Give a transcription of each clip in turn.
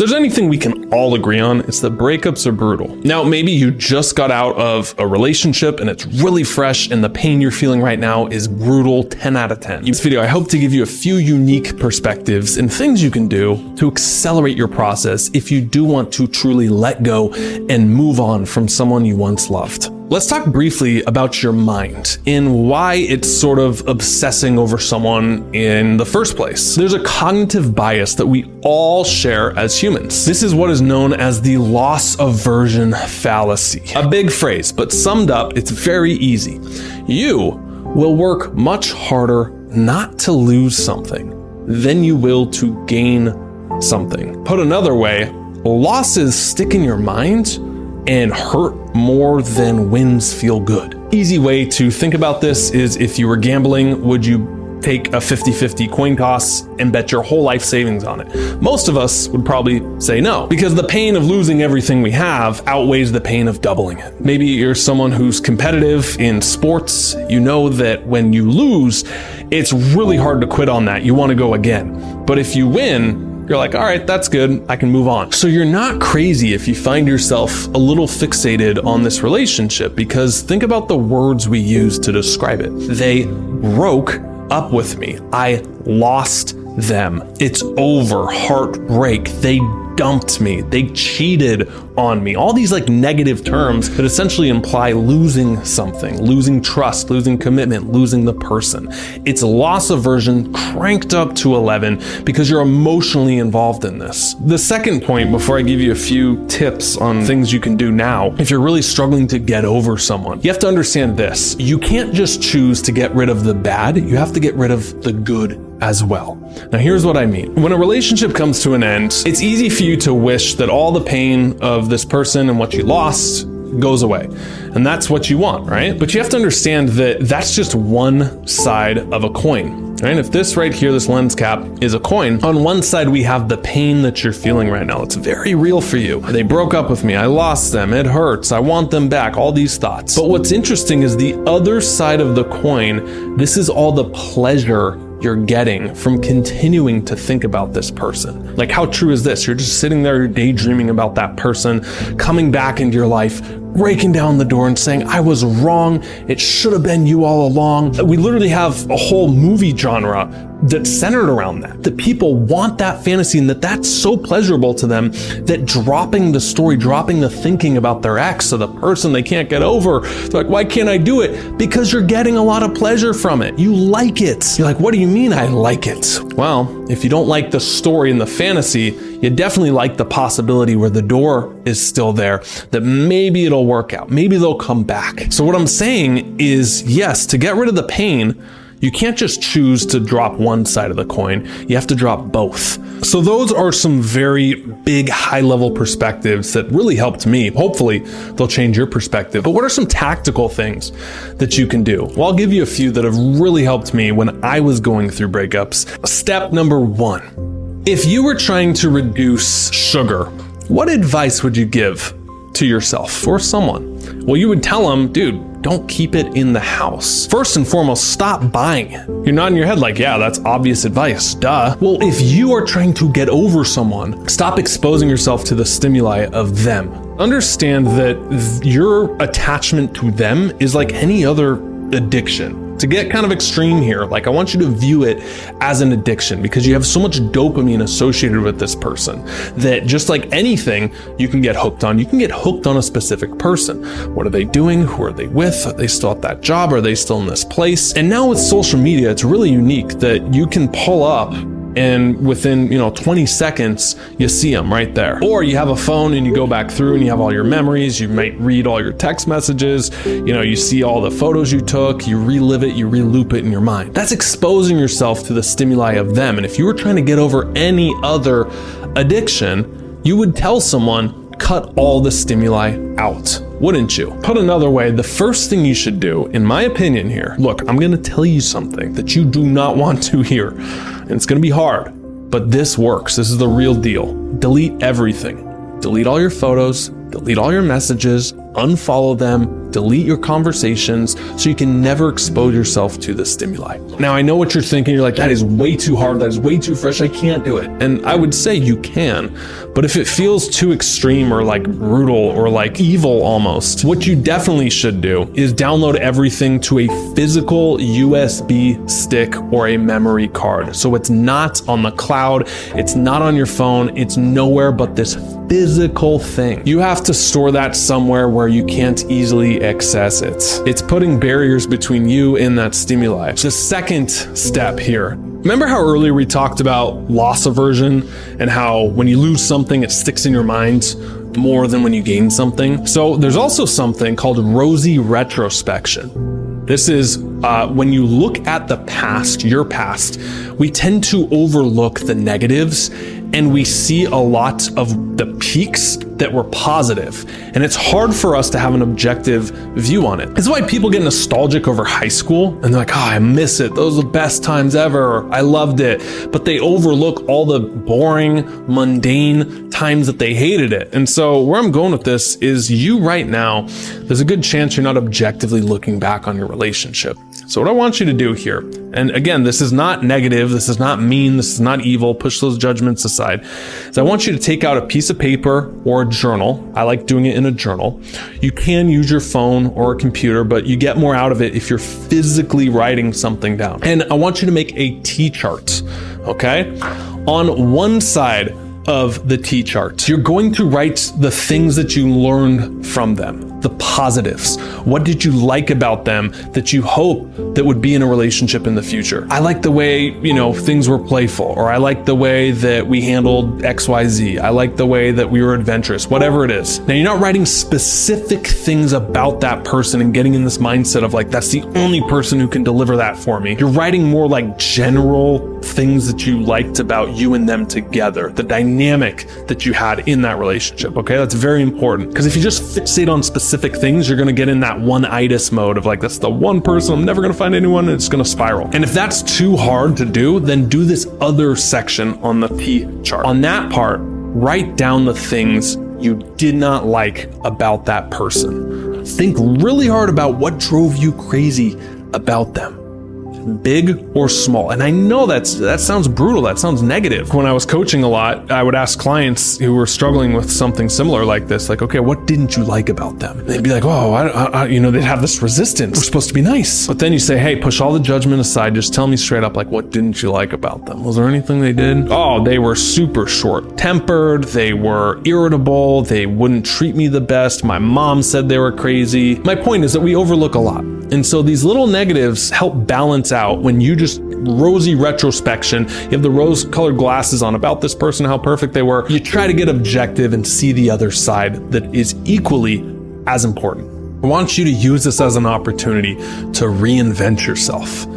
there's anything we can all agree on, it's that breakups are brutal. Now, maybe you just got out of a relationship and it's really fresh and the pain you're feeling right now is brutal, 10 out of 10. In this video, I hope to give you a few unique perspectives and things you can do to accelerate your process if you do want to truly let go and move on from someone you once loved. Let's talk briefly about your mind and why it's sort of obsessing over someone in the first place. There's a cognitive bias that we all share as humans. This is what is known as the loss aversion fallacy. A big phrase, but summed up, it's very easy. You will work much harder not to lose something than you will to gain something. Put another way, losses stick in your mind and hurt more than wins feel good. Easy way to think about this is if you were gambling, would you take a 50-50 coin toss and bet your whole life savings on it? Most of us would probably say no, because the pain of losing everything we have outweighs the pain of doubling it. Maybe you're someone who's competitive in sports. You know that when you lose, it's really hard to quit on that. You want to go again. But if you win, you're like, all right, that's good, I can move on. So you're not crazy if you find yourself a little fixated on this relationship, because think about the words we use to describe it. They broke up with me. I lost them. It's over. Heartbreak. They dumped me. They cheated on me. All these like negative terms that essentially imply losing something, losing trust, losing commitment, losing the person. It's loss aversion cranked up to 11 because you're emotionally involved in this. The second point, before I give you a few tips on things you can do now, if you're really struggling to get over someone, you have to understand this. You can't just choose to get rid of the bad. You have to get rid of the good as well. Now, here's what I mean. When a relationship comes to an end, it's easy for you to wish that all the pain of this person and what you lost goes away. And that's what you want, right? But you have to understand that that's just one side of a coin, right? If this right here, this lens cap is a coin, on one side we have the pain that you're feeling right now. It's very real for you. They broke up with me. I lost them. It hurts. I want them back. All these thoughts. But what's interesting is the other side of the coin, this is all the pleasure you're getting from continuing to think about this person. Like, how true is this? You're just sitting there daydreaming about that person, coming back into your life, breaking down the door and saying, I was wrong. It should have been you all along. We literally have a whole movie genre that's centered around that. That people want that fantasy and that's so pleasurable to them that dropping the story, dropping the thinking about their ex or the person they can't get over, they're like, why can't I do it? Because you're getting a lot of pleasure from it. You like it. You're like, what do you mean I like it? Well, if you don't like the story and the fantasy, you definitely like the possibility where the door is still there, that maybe it'll work out. Maybe they'll come back. So what I'm saying is, yes, to get rid of the pain, you can't just choose to drop one side of the coin. You have to drop both. So those are some very big high-level perspectives that really helped me. Hopefully they'll change your perspective. But what are some tactical things that you can do? Well, I'll give you a few that have really helped me when I was going through breakups. Step number 1. If you were trying to reduce sugar, what advice would you give to yourself or someone? Well, you would tell them, dude, don't keep it in the house. First and foremost, stop buying it. You're nodding your head like, yeah, that's obvious advice, duh. Well, if you are trying to get over someone, stop exposing yourself to the stimuli of them. Understand that your attachment to them is like any other addiction. To get kind of extreme here, like I want you to view it as an addiction because you have so much dopamine associated with this person that just like anything you can get hooked on, you can get hooked on a specific person. What are they doing? Who are they with? Are they still at that job? Are they still in this place? And now with social media, it's really unique that you can pull up and within 20 seconds you see them right there. Or you have a phone and you go back through and you have all your memories, you might read all your text messages, you see all the photos you took, you relive it, you reloop it in your mind. That's exposing yourself to the stimuli of them. And if you were trying to get over any other addiction, you would tell someone, cut all the stimuli out, wouldn't you? Put another way, the first thing you should do, in my opinion here, look, I'm gonna tell you something that you do not want to hear, and it's gonna be hard, but this works. This is the real deal. Delete everything. Delete all your photos, delete all your messages, unfollow them, delete your conversations so you can never expose yourself to the stimuli. Now, I know what you're thinking. You're like, that is way too hard. That is way too fresh. I can't do it. And I would say you can, but if it feels too extreme or like brutal or like evil almost, what you definitely should do is download everything to a physical USB stick or a memory card. So it's not on the cloud. It's not on your phone. It's nowhere but this physical thing. You have to store that somewhere where you can't easily access it. It's putting barriers between you and that stimuli. The second step here, remember how earlier we talked about loss aversion and how when you lose something, it sticks in your mind more than when you gain something? So there's also something called rosy retrospection. This is when you look at the past, your past, we tend to overlook the negatives and we see a lot of the peaks that were positive. And it's hard for us to have an objective view on it. It's why people get nostalgic over high school and they're like, oh, I miss it. Those are the best times ever. I loved it. But they overlook all the boring, mundane times that they hated it. And so where I'm going with this is you right now, there's a good chance you're not objectively looking back on your relationship. So what I want you to do here, and again, this is not negative, this is not mean, this is not evil, push those judgments aside, is I want you to take out a piece of paper or a journal. I like doing it in a journal. You can use your phone or a computer, but you get more out of it if you're physically writing something down. And I want you to make a T-chart, okay? On one side of the T-chart, you're going to write the things that you learned from them, the positives. What did you like about them that you hope that would be in a relationship in the future? I like the way, things were playful, or I like the way that we handled XYZ. I like the way that we were adventurous, whatever it is. Now, you're not writing specific things about that person and getting in this mindset of like, that's the only person who can deliver that for me. You're writing more like general things that you liked about you and them together, the dynamic that you had in that relationship, okay? That's very important, because if you just fixate on specific things, you're gonna get in that one-itis mode of like, that's the one person, I'm never gonna find anyone, and it's gonna spiral. And if that's too hard to do, then do this other section on the T chart. On that part, write down the things you did not like about that person. Think really hard about what drove you crazy about them, big or small. And I know that sounds brutal, that sounds negative. When I was coaching a lot, I would ask clients who were struggling with something similar like this, like, okay, what didn't you like about them? And they'd be like, oh, they'd have this resistance. We're supposed to be nice. But then you say, hey, push all the judgment aside, just tell me straight up, like, what didn't you like about them? Was there anything they did? Oh, they were super short-tempered, they were irritable, they wouldn't treat me the best, my mom said they were crazy. My point is that we overlook a lot. And so these little negatives help balance out when you just rosy retrospection, you have the rose-colored glasses on about this person, how perfect they were. You try to get objective and see the other side that is equally as important. I want you to use this as an opportunity to reinvent yourself.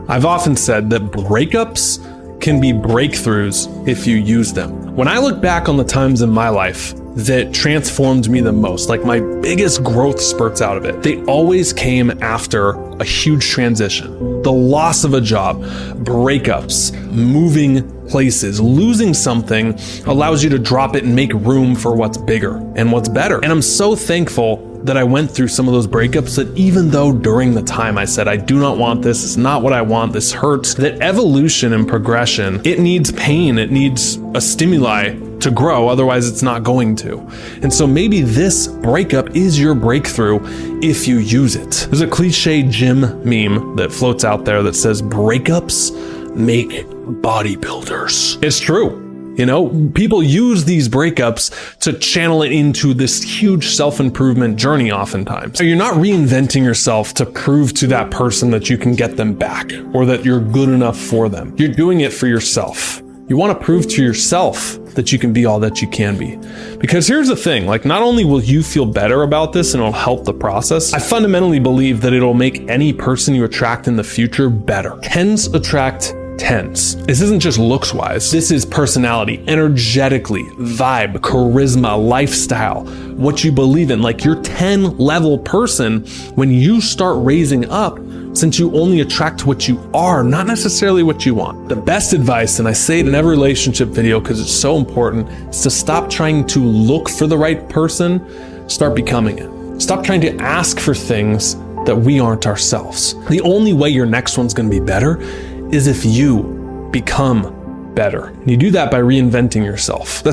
I've often said that breakups can be breakthroughs if you use them. When I look back on the times in my life that transformed me the most, like my biggest growth spurts out of it, they always came after a huge transition. The loss of a job, breakups, moving places, losing something allows you to drop it and make room for what's bigger and what's better. And I'm so thankful that I went through some of those breakups, that even though during the time I said, I do not want this, it's not what I want, this hurts, that evolution and progression, it needs pain, it needs a stimuli to grow, otherwise it's not going to. And so maybe this breakup is your breakthrough if you use it. There's a cliche gym meme that floats out there that says, breakups make bodybuilders. It's true. People use these breakups to channel it into this huge self-improvement journey oftentimes. So you're not reinventing yourself to prove to that person that you can get them back or that you're good enough for them. You're doing it for yourself. You want to prove to yourself that you can be all that you can be. Because here's the thing, like, not only will you feel better about this and it'll help the process, I fundamentally believe that it'll make any person you attract in the future better. Tens attract tens. This isn't just looks wise. This is personality, energetically, vibe, charisma, lifestyle, what you believe in. Like, your 10 level person, when you start raising up, since you only attract what you are, not necessarily what you want. The best advice, and I say it in every relationship video because it's so important, is to stop trying to look for the right person, start becoming it. Stop trying to ask for things that we aren't ourselves. The only way your next one's gonna be better is if you become better. And you do that by reinventing yourself.